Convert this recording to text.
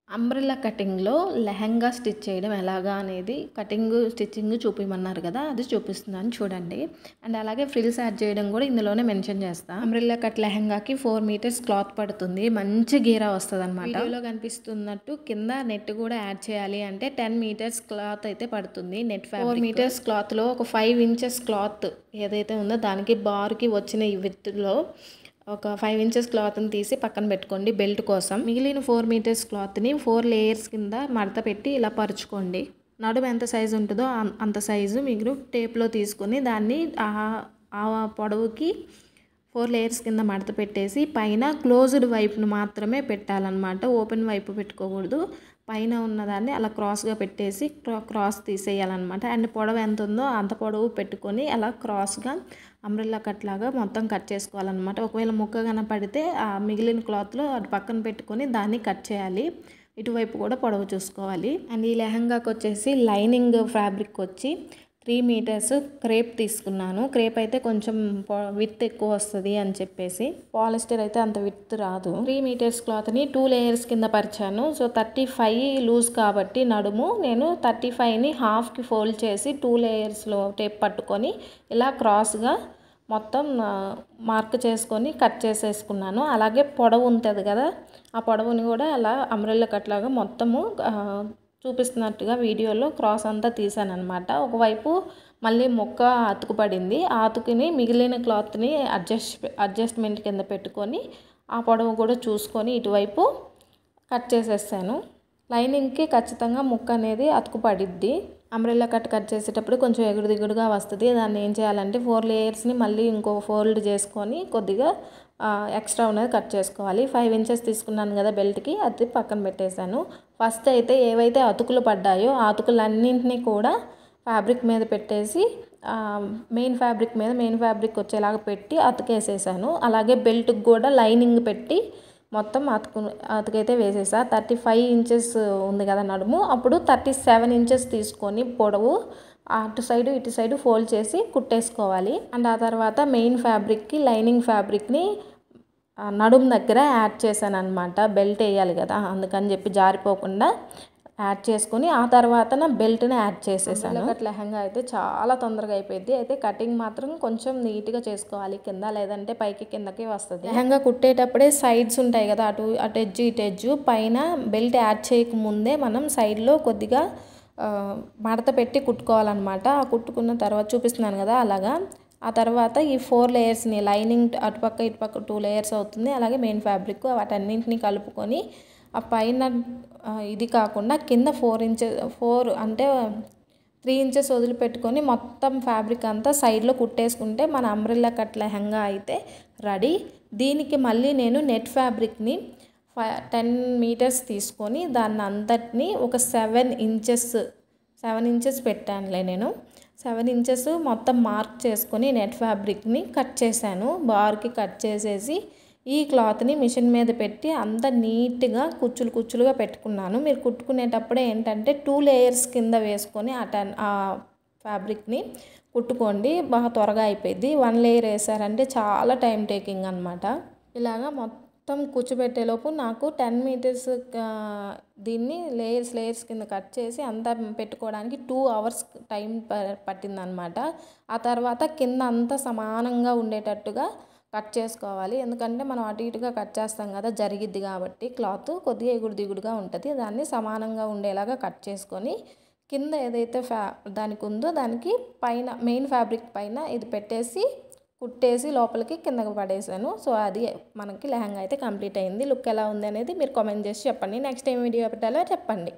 Umbrella కటింగ్‌లో lehenga stitch చేయడం ఎలాగా అనేది స్టిచ్చింగ్ చూపిమన్నారు కదా! అది చూపిస్తున్నాను చూడండి. అండ్ అలాగే ఫ్రిల్స్ యాడ్ చేయడం కూడా ఇందులోనే మెన్షన్ చేస్తా. అంబ్రెల్లా కట్ లెహెంగాకి 4 మీటర్స్ క్లాత్ పడుతుంది. మంచి గీరా వస్తదనమాట. వీడియోలో కనిపిస్తున్నట్టు కింద నెట్ కూడా యాడ్ చేయాలి అంటే 10 మీటర్స్ క్లాత్ అయితే పడుతుంది. నెట్ ఫ్యాబ్రిక్ 4 మీటర్స్ క్లాత్‌లో ఒక 5 ఇంచెస్ క్లాత్ ఏదైతే ఉందో దానికి బార్‌కి వచ్చిన ఈ విడ్త్‌లో ఒక 5 ఇంచెస్ క్లాత్‌ని తీసి పక్కన పెట్టుకోండి బెల్ట్ కోసం. మిగిలిన 4 మీటర్స్ క్లాత్‌ని 4 లేయర్స్ కింద మడత పెట్టి ఇలా పరుచుకోండి. నడుము ఎంత సైజు ఉంటుందో అంత సైజు మీరు టేప్‌లో తీసుకొని దాన్ని ఆ పొడవుకి 4 లేయర్స్ కింద మడత పెట్టేసి పైన క్లోజ్డ్ వైపును మాత్రమే పెట్టాలన్నమాట. ఓపెన్ వైపు పెట్టుకోకూడదు. పైన ఉన్నదాన్ని అలా క్రాస్‌గా పెట్టేసి క్రాస్ తీసేయాలన్నమాట. అండ్ పొడవు ఎంత ఉందో అంత పొడవు పెట్టుకొని అలా క్రాస్‌గా అంబ్రెల్లా కట్ లాగా మొత్తం కట్ చేసుకోవాలన్నమాట. ఒకవేళ ముక్క కనపడితే ఆ మిగిలిన క్లాత్‌లో అటు పక్కన పెట్టుకొని దాన్ని కట్ చేయాలి. ఇటువైపు కూడా పొడవు చూసుకోవాలి. అండ్ ఈ లెహంగాకి వచ్చేసి లైనింగ్ ఫ్యాబ్రిక్ వచ్చి 3 మీటర్స్ క్రేప్ తీసుకున్నాను. క్రేప్ అయితే కొంచెం విడ్త్ ఎక్కువ వస్తుంది అని చెప్పేసి, పాలిస్టర్ అయితే అంత విడ్త్ రాదు. 3 మీటర్స్ క్లాత్ని 2 లేయర్స్ కింద పరిచాను. సో 35 లూజ్ కాబట్టి నడుము నేను 35ని హాఫ్కి ఫోల్డ్ చేసి 2 లేయర్స్లో టేప్ పట్టుకొని ఇలా క్రాస్గా మొత్తం మార్క్ చేసుకొని కట్ చేసేసుకున్నాను. అలాగే పొడవు ఉంటుంది కదా, ఆ పొడవుని కూడా అలా అంబ్రెల్లా కట్ లాగా మొత్తము చూపిస్తున్నట్టుగా వీడియోలో క్రాస్ అంతా తీసాను అనమాట. ఒకవైపు మళ్ళీ మొక్క అతుకుపడింది. ఆ అతుకుని మిగిలిన క్లాత్ని అడ్జస్ట్మెంట్ కింద పెట్టుకొని ఆ పొడవు కూడా చూసుకొని ఇటువైపు కట్ చేసేసాను. లైనింగ్కి ఖచ్చితంగా ముక్క అనేది అతుకుపడిద్ది. అంబ్రెల్లా కట్ చేసేటప్పుడు కొంచెం ఎగుడు దిగుడుగా వస్తుంది. దాన్ని ఏం చేయాలంటే 4 లేయర్స్ని మళ్ళీ ఇంకో ఫోల్డ్ చేసుకొని కొద్దిగా ఎక్స్ట్రా ఉన్నది కట్ చేసుకోవాలి. 5 ఇంచెస్ తీసుకున్నాను కదా బెల్ట్కి, అది పక్కన పెట్టేశాను. ఫస్ట్ అయితే ఏవైతే అతుకులు పడ్డాయో ఆ అతుకులన్నింటినీ కూడా ఫ్యాబ్రిక్ మీద పెట్టేసి మెయిన్ ఫ్యాబ్రిక్ వచ్చేలాగా పెట్టి అతుకేసేసాను. అలాగే బెల్ట్కి కూడా లైనింగ్ పెట్టి మొత్తం అతుకైతే వేసేసా. 35 ఇంచెస్ ఉంది కదా నడుము, అప్పుడు 37 ఇంచెస్ తీసుకొని పొడవు అటు సైడు ఇటు సైడు ఫోల్డ్ చేసి కుట్టేసుకోవాలి. అండ్ ఆ తర్వాత మెయిన్ ఫ్యాబ్రిక్కి లైనింగ్ ఫ్యాబ్రిక్ని నడుము దగ్గర యాడ్ చేశాను అనమాట. బెల్ట్ వేయాలి కదా, అందుకని చెప్పి జారిపోకుండా యాడ్ చేసుకొని ఆ తర్వాత బెల్ట్ని యాడ్ చేసేసాను. కట్ లెహంగా అయితే చాలా తొందరగా అయిపోయింది. అయితే కటింగ్ మాత్రం కొంచెం నీట్గా చేసుకోవాలి కింద, లేదంటే పైకి కిందకి వస్తుంది. లెహంగా కుట్టేటప్పుడే సైడ్స్ ఉంటాయి కదా, అటు ఎడ్జు ఇటు ఎడ్జు పైన బెల్ట్ యాడ్ చేయకముందే మనం సైడ్లో కొద్దిగా మడత పెట్టి కుట్టుకోవాలన్నమాట. ఆ కుట్టుకున్న తర్వాత చూపిస్తున్నాను కదా అలాగా. ఆ తర్వాత ఈ 4 లేయర్స్ని లైనింగ్ అటుపక్క ఇటుపక్క 2 లేయర్స్ అవుతుంది. అలాగే మెయిన్ ఫ్యాబ్రిక్ వాటన్నింటినీ కలుపుకొని ఆ పైన ఇది కాకుండా కింద 4 అంటే 3 ఇంచెస్ వదిలిపెట్టుకొని మొత్తం ఫ్యాబ్రిక్ అంతా సైడ్లో కుట్టేసుకుంటే మన అంబ్రెల్లా కట్ లెహంగా అయితే రెడీ. దీనికి మళ్ళీ నేను నెట్ ఫ్యాబ్రిక్ని 10 మీటర్స్ తీసుకొని దాన్ని అంతటిని ఒక 7 ఇంచెస్ పెట్టానులే నేను. 7 ఇంచెస్ మొత్తం మార్క్ చేసుకొని నెట్ ఫ్యాబ్రిక్ని కట్ చేశాను. బార్కి కట్ చేసేసి ఈ క్లాత్ని మిషన్ మీద పెట్టి అంత నీట్గా కుచ్చులుగా పెట్టుకున్నాను. మీరు కుట్టుకునేటప్పుడే ఏంటంటే 2 లేయర్స్ కింద వేసుకొని ఆ ఫ్యాబ్రిక్ని కుట్టుకోండి, బాగా త్వరగా అయిపోయింది. 1 లేయర్ వేసారంటే చాలా టైం టేకింగ్ అనమాట. ఇలాగా మొత్తం కూర్చోబెట్టేలోపు నాకు 10 మీటర్స్ దీన్ని లేయర్స్ కింద కట్ చేసి అంతా పెట్టుకోవడానికి 2 అవర్స్ టైం పట్టిందనమాట. ఆ తర్వాత కింద అంతా సమానంగా ఉండేటట్టుగా కట్ చేసుకోవాలి. ఎందుకంటే మనం అటు ఇటుగా కట్ చేస్తాం కదా, జరిగిద్ది కాబట్టి క్లాత్ కొద్దిగా ఎగుడు దిగుడుగా ఉంటుంది. దాన్ని సమానంగా ఉండేలాగా కట్ చేసుకొని కింద ఏదైతే దానికి ఉందో దానికి పైన మెయిన్ ఫ్యాబ్రిక్ పైన ఇది పెట్టేసి కుట్టేసి లోపలికి కిందకి పడేసాను. సో అది మనకి లెహంగా అయితే కంప్లీట్ అయింది. లుక్ ఎలా ఉంది అనేది మీరు కామెంట్ చేసి చెప్పండి. నెక్స్ట్ ఏం వీడియో పెట్టాలో చెప్పండి.